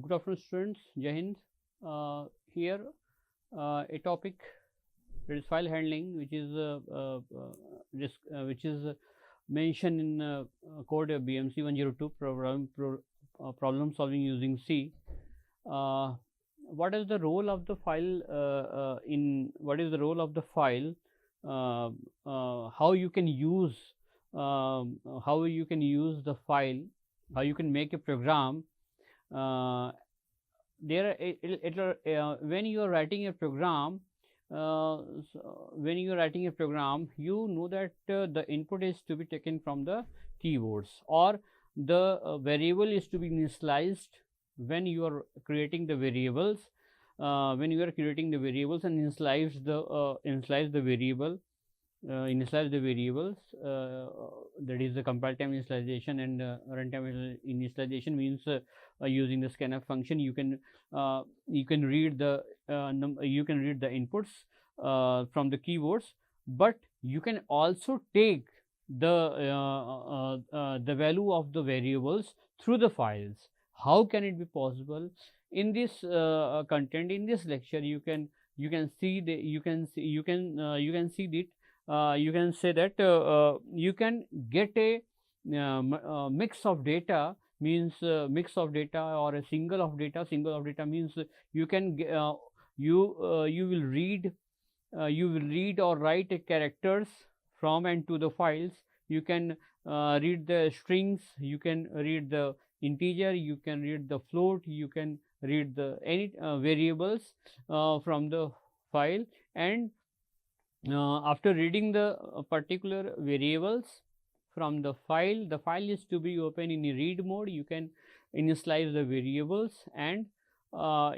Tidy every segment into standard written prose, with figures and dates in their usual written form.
Good afternoon, students. Jai Hind. Here, a topic that is file handling, which is mentioned in code BMC 102 problem solving using C. What is the role of the file what is the role of the file? How you can use the file? How you can make a program? When you are writing a program, you know that the input is to be taken from the keywords, or the variable is to be initialized when you are creating the variables. When you are creating the variables and initialize the variables, that is the compile time initialization, and runtime initialization means using the scanf function you can read the inputs from the keywords, but you can also take the value of the variables through the files. How can it be possible? In this content, in this lecture, you can say that you can get a mix of data, means mix of data, or a single of data means you can you will read or write a characters from and to the files. You can read the strings, you can read the integer, you can read the float, you can read the any variables from the file, and after reading the particular variables from the file is to be open in a read mode. You can initialize the variables, and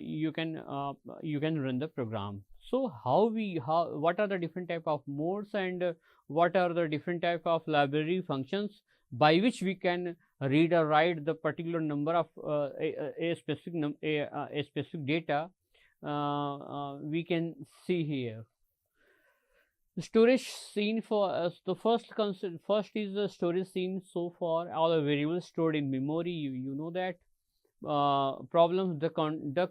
you can run the program. So what are the different type of modes, and what are the different type of library functions by which we can read or write the particular number of a specific data, we can see here. The storage scene for us, the first is the storage scene. So far, all the variables stored in memory. You know that problems. The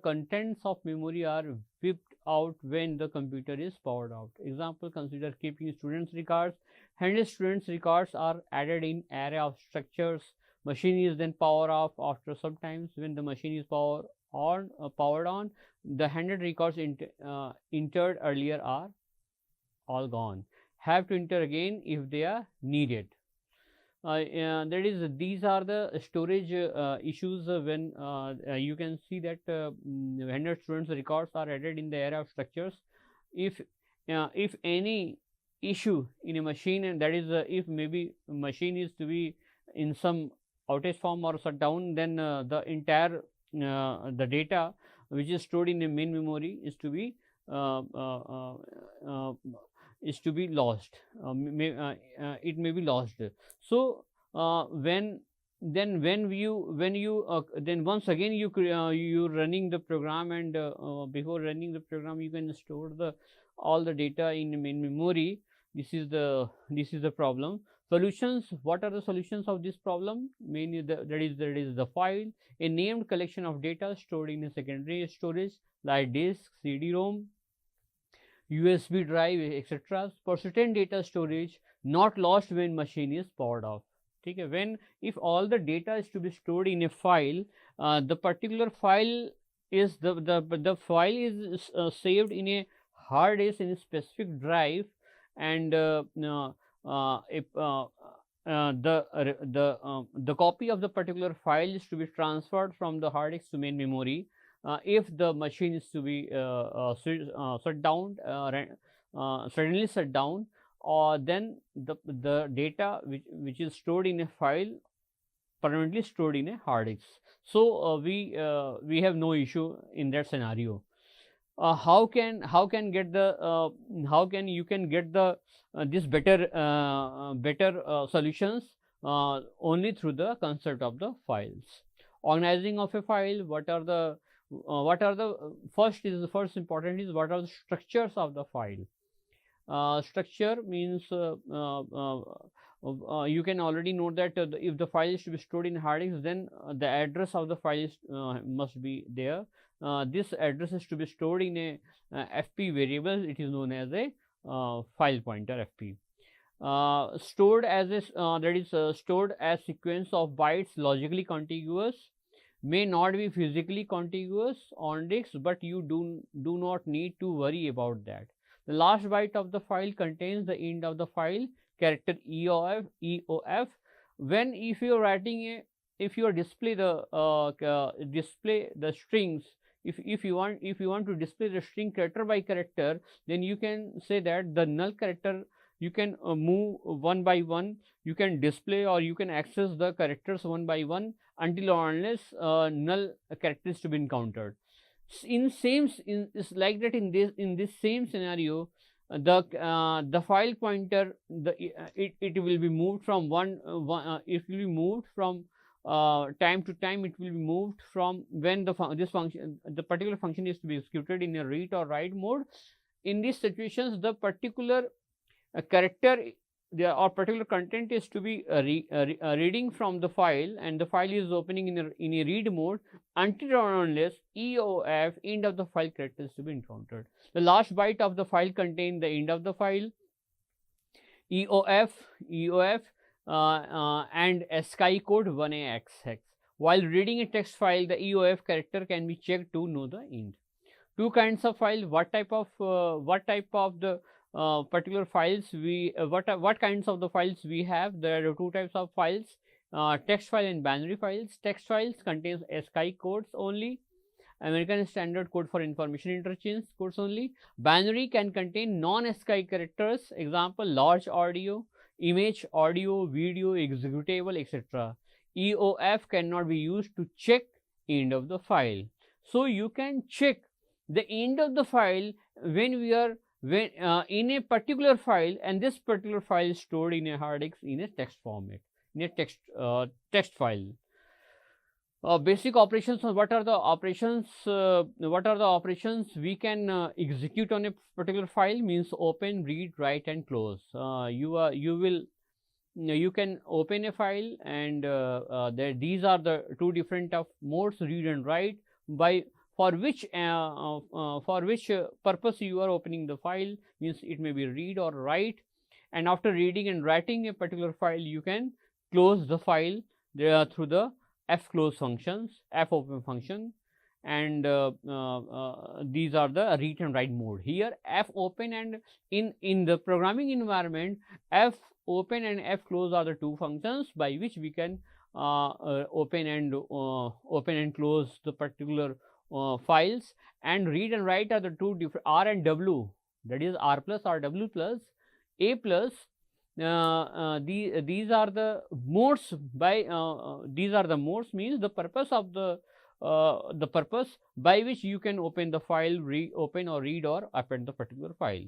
contents of memory are whipped out when the computer is powered out. Example: consider keeping students' records. Handle students' records are added in array of structures. Machine is then powered off after some times. When the machine is powered on, the handled records entered earlier are all gone. Have to enter again if they are needed. That is, these are the storage issues when you can see that handled students' records are added in the array of structures. If any issue in a machine, and that is if maybe machine is to be in some outage form or shut down, then the entire the data which is stored in the main memory is to be lost. It may be lost. So then once again you running the program, and before running the program you can store all the data in the main memory. This is the problem. Solutions. What are the solutions of this problem? Mainly that is the file, a named collection of data stored in a secondary storage like disk, CD-ROM, USB drive, etc. For certain data storage not lost when machine is powered off. Okay, if all the data is to be stored in a file, the particular file is the file is saved in a hard disk in a specific drive, and the copy of the particular file is to be transferred from the hard disk to main memory. If the machine is to be shut down, suddenly shut down, or then the data which is stored in a file permanently stored in a hard disk. So we have no issue in that scenario. How can get the you can get the this better solutions only through the concept of the files. Organizing of a file. What are the first important is what are the structures of the file. Structure means you can already note that if the file is to be stored in hard disk, then the address of the file is, must be there. This address is to be stored in a FP variable. It is known as a file pointer FP. Stored as stored as sequence of bytes logically contiguous, may not be physically contiguous on disk, but you do not need to worry about that. The last byte of the file contains the end of the file character EOF. When if you are writing a, if you are display the strings, if you want to display the string character by character, then you can say that the null character you can move one by one, you can display or you can access the characters one by one until or unless null character is to be encountered. It's like that in this same scenario, the file pointer, it will be moved from it will be moved from time to time. It will be moved from when the particular function is to be executed in a read or write mode. In these situations, the particular character or particular content is to be reading from the file, and the file is opening in a read mode until or unless EOF, end of the file character, is to be encountered. The last byte of the file contains the end of the file. EOF and ASCII code 1A Akgec. While reading a text file, the EOF character can be checked to know the end. Two kinds of file. What type of the particular files we what kinds of the files we have? There are two types of files, text file and binary files. Text files contains ASCII codes only, American Standard Code for Information Interchange codes only. Binary can contain non-ASCII characters, example large audio, image, audio, video, executable, etc. EOF cannot be used to check end of the file. So you can check the end of the file when in a particular file, and this particular file is stored in a hard disk in a text format, in a text file. Basic operations. What are the operations? We can execute on a particular file? Means open, read, write, and close. You can open a file, and these are the two different of modes, read and write, for which purpose you are opening the file. Means it may be read or write, and after reading and writing a particular file, you can close the file through the fclose functions, fopen function, and these are the read and write mode. Here fopen, and in the programming environment, fopen and fclose are the two functions by which we can open and close the particular files, and read and write are the two different R and W, that is R plus, RW plus, A plus. These are the modes these are the modes, means the purpose of the purpose by which you can open the file, open or read or append the particular file.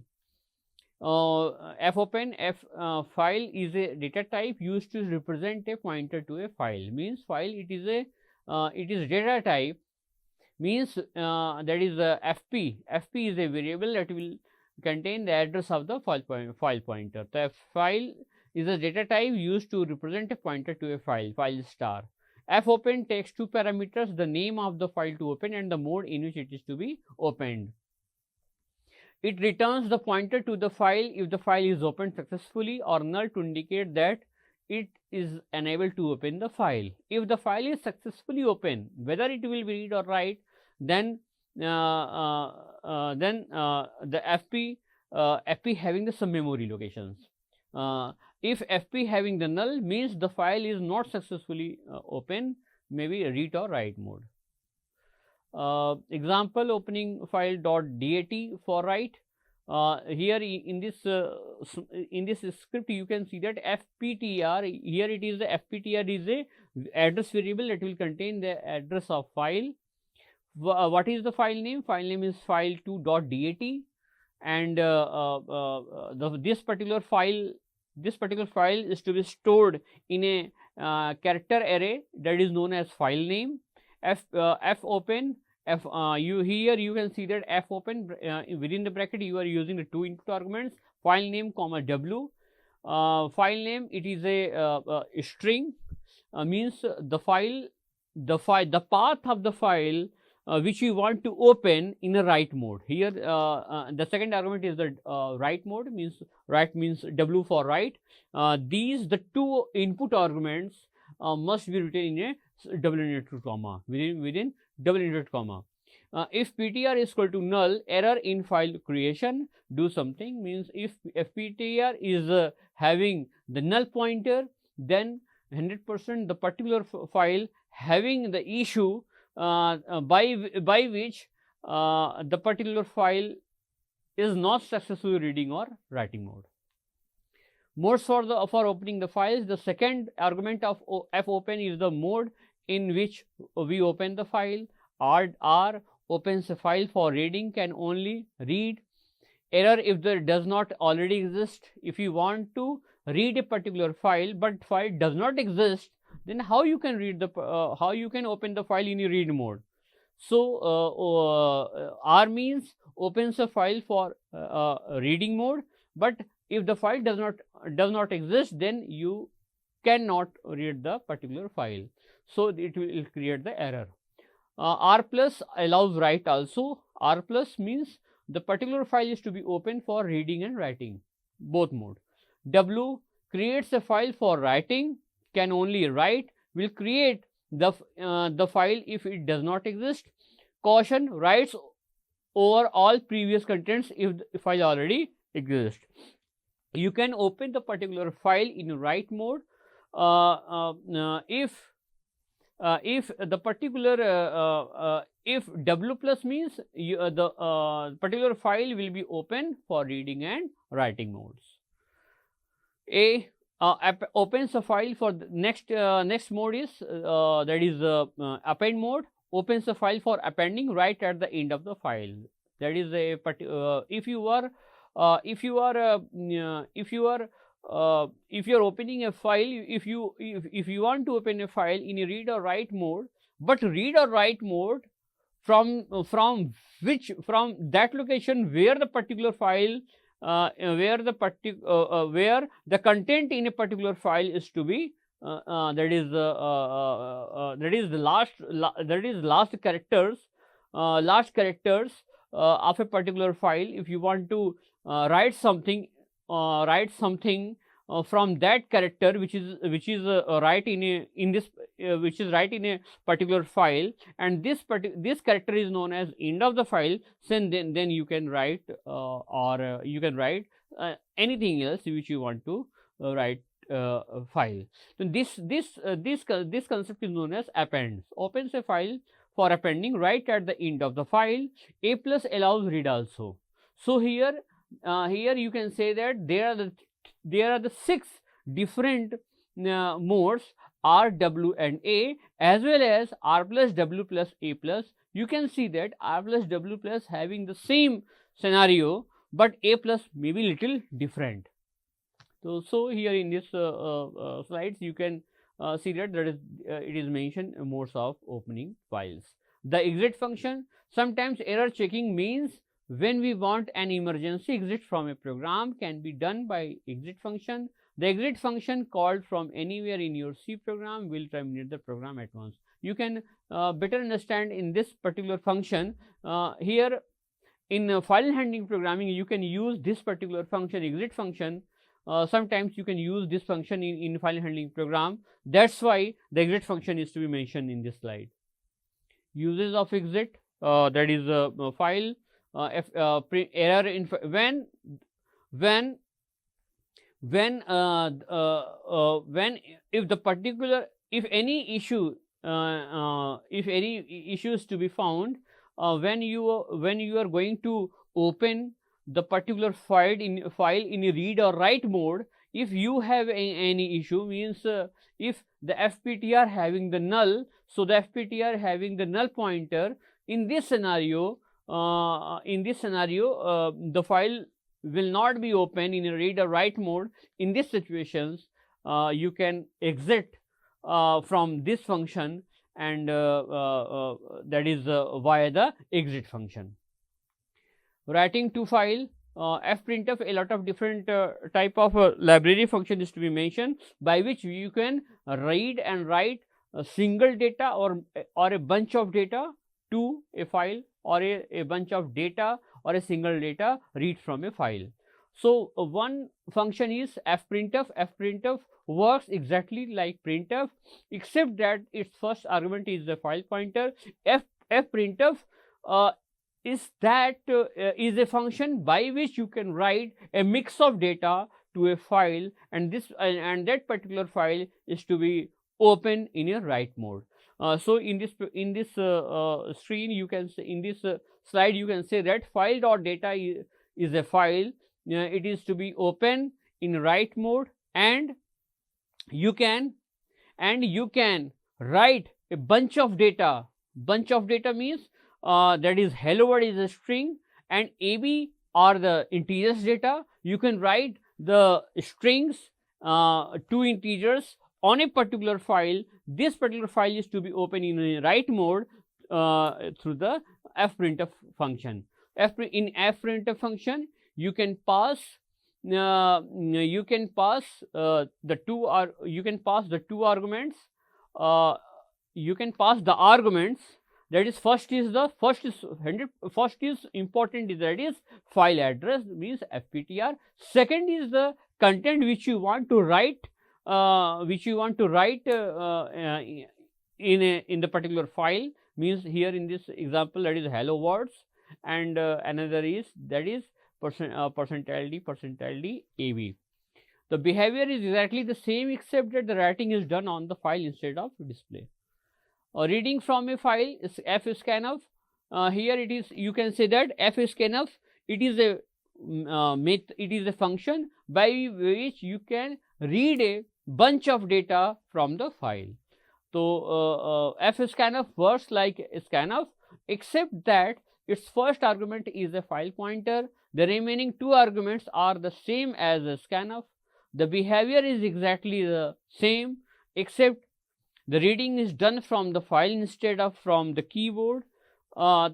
Fopen file is a data type used to represent a pointer to a file. Means file, it is data type, means that is FP. FP is a variable that will contain the address of the file pointer. The file is a data type used to represent a pointer to a file star. Fopen takes two parameters: the name of the file to open and the mode in which it is to be opened. It returns the pointer to the file if the file is opened successfully, or null to indicate that it is unable to open the file. If the file is successfully open, whether it will be read or write, then the FP having the some memory locations. If FP having the null, means the file is not successfully open, maybe read or write mode. Example, opening file .dat for write. Here in this script you can see that fptr, here it is the fptr is a address variable that will contain the address of file. What is the file name? File name is file2.dat, and this particular file is to be stored in a character array that is known as file name. Fopen, here you can see that fopen within the bracket you are using the two input arguments file name comma w. File name, it is a string, means the path of the file which you want to open in a write mode. Here the second argument is the write mode, means write means w for write. The two input arguments must be written in a double inverted comma, within double inverted comma. If ptr is equal to null, error in file creation, do something, means if ptr is having the null pointer, then 100% the particular file having the issue by which the particular file is not successfully reading or writing mode. Modes for opening the files. The second argument of fopen is the mode in which we open the file. R opens a file for reading, can only read. Error if there does not already exist. If you want to read a particular file but file does not exist, then how you can read the how you can open the file in a read mode. So R means opens a file for reading mode, but if the file does not exist, then you cannot read the particular file, so it will create the error. R plus allows write also. R plus means the particular file is to be open for reading and writing, both mode. W creates a file for writing, can only write, will create the file if it does not exist. Caution writes over all previous contents if the file already exists. You can open the particular file in write mode if the particular if w plus means the particular file will be open for reading and writing modes. Opens a file for the next mode is that is append mode. Opens a file for appending right at the end of the file. That is a if you are opening a file, if you want to open a file in a read or write mode, but read or write mode from that location where the particular file where the content in a particular file is to be that is the last characters of a particular file. If you want to write something from that character which is right in a particular file, and this character is known as end of the file, then you can write or you can write anything else which you want to write file. So this concept is known as append. Opens a file for appending right at the end of the file. A plus allows read also. So here you can say that there are the 6 different modes, R, W and A, as well as R plus, W plus, A plus. You can see that R plus, W plus having the same scenario, but A plus may be little different. So here in this slides you can see that it is mentioned modes of opening files. The exit function. Sometimes error checking means when we want an emergency exit from a program can be done by exit function. The exit function called from anywhere in your C program will terminate the program at once. You can better understand in this particular function. Here in file handling programming you can use this particular function, exit function. Sometimes you can use this function in file handling program. That's why the exit function is to be mentioned in this slide. Uses of exit, that is file error in when if any issue is to be found when you are going to open the particular file in a read or write mode. If you have any issue, means if the FPTR having the null, so the FPTR having the null pointer, in this scenario the file will not be open in a read or write mode. In these situations you can exit from this function, and that is via the exit function. Writing to file. fprintf, a lot of different type of library function is to be mentioned, by which you can read and write a single data or a bunch of data to a file, or a bunch of data or a single data read from a file. So one function is fprintf. Fprintf works exactly like printf, except that its first argument is the file pointer. Fprintf is a function by which you can write a mix of data to a file, and that particular file is to be open in a write mode. So in this screen, you can say, in this slide you can say that file.data is a file. It is to be open in write mode, and you can write a bunch of data. Bunch of data means that is hello world is a string and ab are the integers data. You can write the strings, two integers on a particular file. This particular file is to be open in a write mode through the fprintf function. In fprintf function, you can pass the two arguments. You can pass the arguments. That is, first is important, is that is file address, means fptr. Second is the content which you want to write, in the particular file, means here in this example that is hello words, and another is that is %d ab. The behavior is exactly the same, except that the writing is done on the file instead of display. Reading from a file is fscanf. Here it is, you can say that fscanf, it is a function by which you can read a bunch of data from the file. So fscanf works like scanf, except that its first argument is a file pointer. The remaining two arguments are the same as a scanf. The behavior is exactly the same, except the reading is done from the file instead of from the keyboard.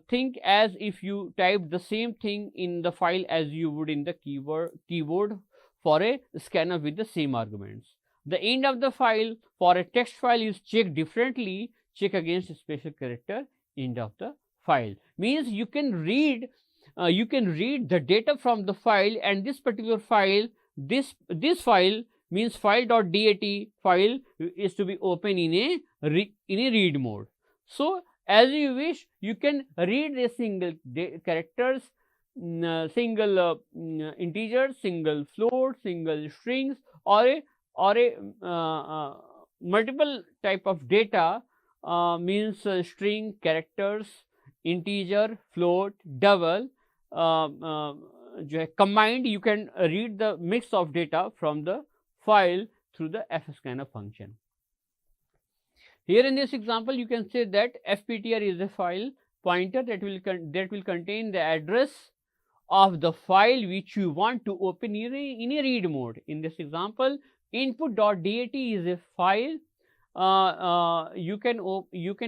Think as if you typed the same thing in the file as you would in the keyboard for a scanf with the same arguments. The end of the file for a text file is checked differently, check against a special character end of the file. Means you can read the data from the file, and this particular file, this file means file.dat file is to be open in a read mode. So as you wish, you can read a single characters, single integers, single float, single strings, or a multiple type of data, means string, characters, integer, float, double, combined. You can read the mix of data from the file through the fscanf function. Here in this example, you can say that fptr is a file pointer that will contain the address of the file which you want to open in a read mode. In this example, input.dat is a file. You can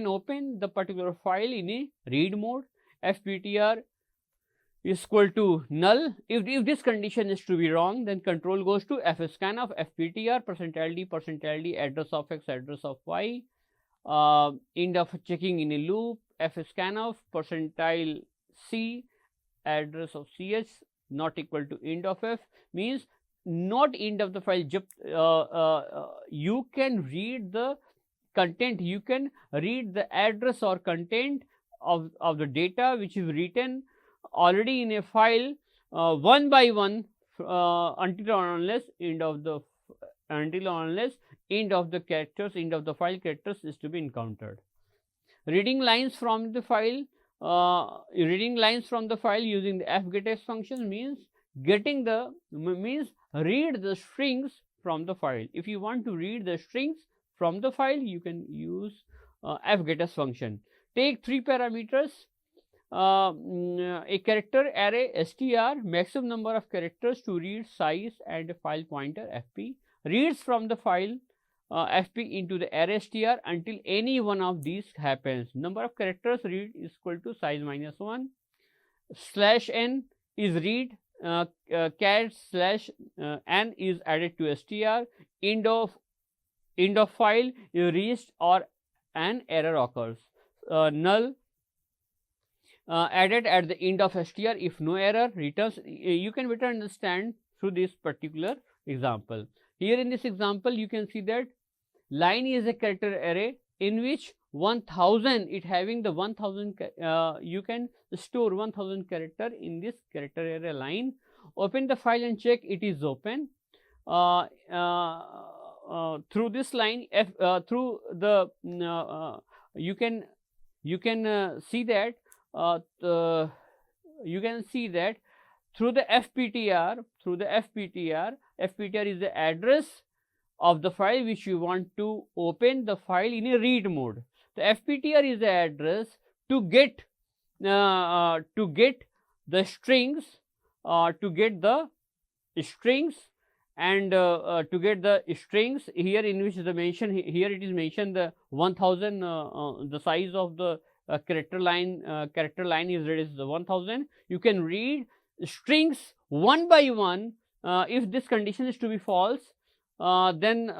open the particular file in a read mode. Fptr is equal to null. If this condition is to be wrong, then control goes to fscanf fptr %d address of x, address of y, end of checking in a loop, fscanf %c address of ch not equal to end of f, means not end of the file. You can read the content, you can read the address or content of the data which is written already in a file, one by one, until or unless end of the characters, end of the file characters is to be encountered. Reading lines from the file, using the fgetS function means read the strings from the file. If you want to read the strings from the file, you can use fgetS function. Take three parameters. A character array str, maximum number of characters to read size, and a file pointer fp. Reads from the file fp into the array str until any one of these happens. Number of characters read is equal to size -1. /n is read cat slash n is added to str, end of file is reached or an error occurs. Null added at the end of str if no error returns. You can better understand through this particular example. Here in this example, you can see that line is a character array in which 1000, it having the 1000, you can store 1000 character in this character array line. Open the file and check it is open. Through this line, through the you can see that you can see that through the FPTR, FPTR is the address of the file which you want to open the file in a read mode. The FPTR is the address to get the strings, and to get the strings here, in which the mention here it is mentioned the 1000, the size of the character line is read the 1000. You can read strings one by one. If this condition is to be false, then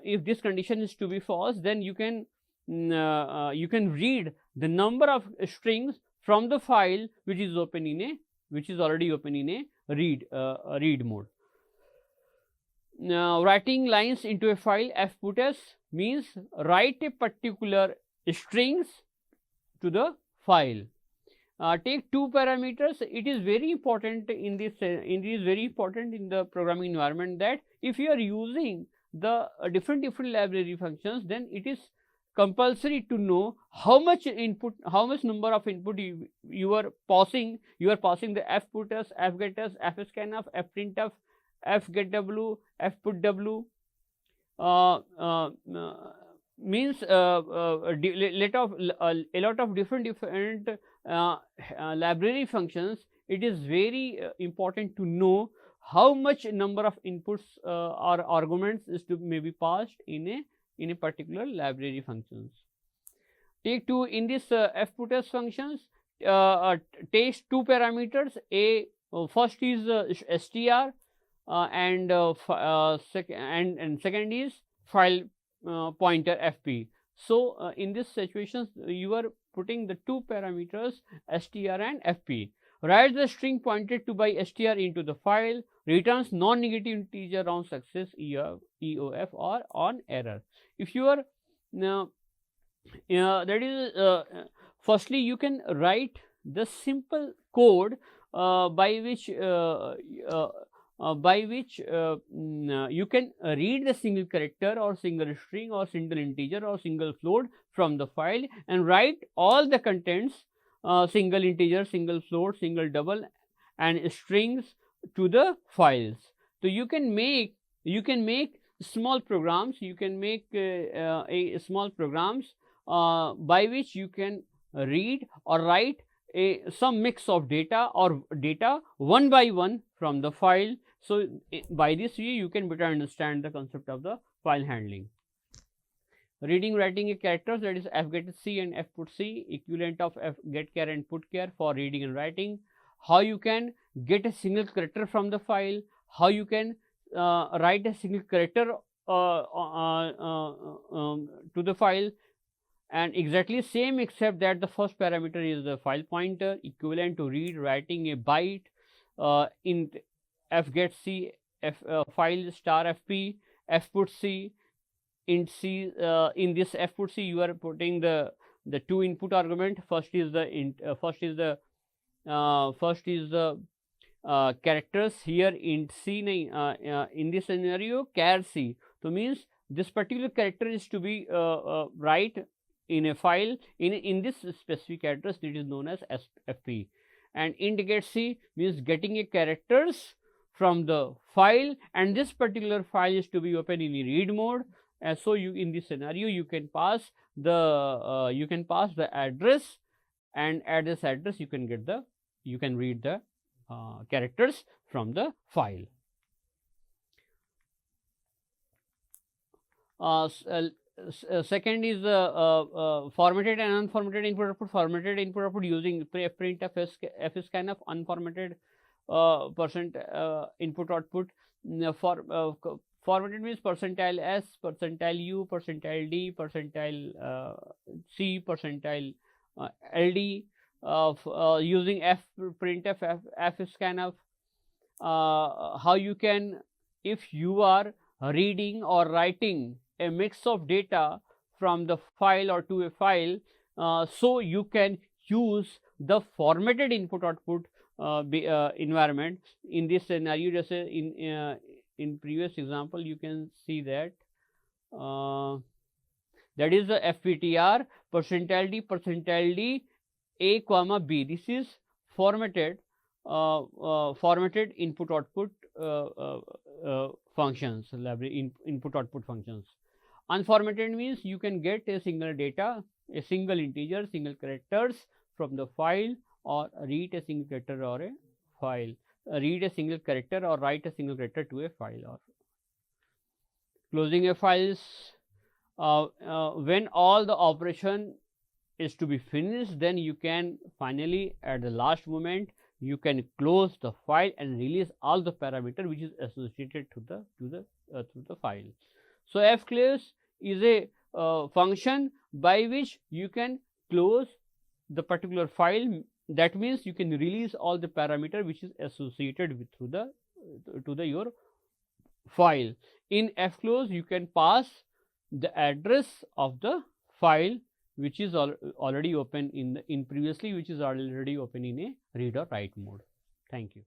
if this condition is to be false, then you can read the number of strings from the file which is already open in a read mode. Now, writing lines into a file, fputs means write a particular strings to the file. Take two parameters. It is very important in this. It is very important in the programming environment that if you are using the different library functions, then it is compulsory to know how much input, how much number of input you are passing. You are passing the fputs, fgetters, fscanf, fprintf, fgetw, fputw. Means a lot of different library functions. It is very important to know how much number of inputs or arguments is to may be passed in a particular library functions. Take two in this fputs functions, takes two parameters. First is str and second is file pointer fp. So in this situations, you are putting the two parameters str and fp. Write the string pointed to by str into the file, returns non-negative integer on success, EOF, or on error. If you are now that is firstly you can write the simple code by which you can read the single character or single string or single integer or single float from the file and write all the contents, single integer, single float, single double and strings to the files. So you can make small programs, small programs by which you can read or write some mix of data or data one by one from the file. So by this way you can better understand the concept of the file handling. Reading, writing a characters, that is fgetc and fputc, equivalent of fgetchar and putchar for reading and writing. How you can get a single character from the file, how you can write a single character to the file, and exactly same except that the first parameter is the file pointer, equivalent to read, writing a byte in fgetc, file star fp, fputc, int c. In this fputc you are putting the two input argument. First is the characters. Here int c in this scenario char c. So means this particular character is to be write in a file in this specific address, that is known as fp. And int get c means getting a characters from the file, and this particular file is to be open in a read mode. So you, in this scenario, you can pass the address, and at this address you can read the characters from the file. Second is formatted and unformatted input output. Formatted input output using printf, fscanf. Unformatted percent input output. Formatted means percentile S, percentile U, percentile D, percentile C, percentile LD, using printf, fscanf. How you can, if you are reading or writing a mix of data from the file or to a file, so you can use the formatted input output environment. In this scenario, just in previous example, you can see that that is the fptr percentile d a comma b. This is formatted formatted input output functions, library input output functions. Unformatted means you can get a single data, a single integer, single characters from the file, or read a single character or a file, read a single character or write a single character to a file. Or closing a files, when all the operation is to be finished, then you can finally at the last moment you can close the file and release all the parameter which is associated to the file. So fclose is a function by which you can close the particular file. That means you can release all the parameter which is associated with to the your file. In fclose you can pass the address of the file which is already open in previously, which is already open in a read or write mode. Thank you.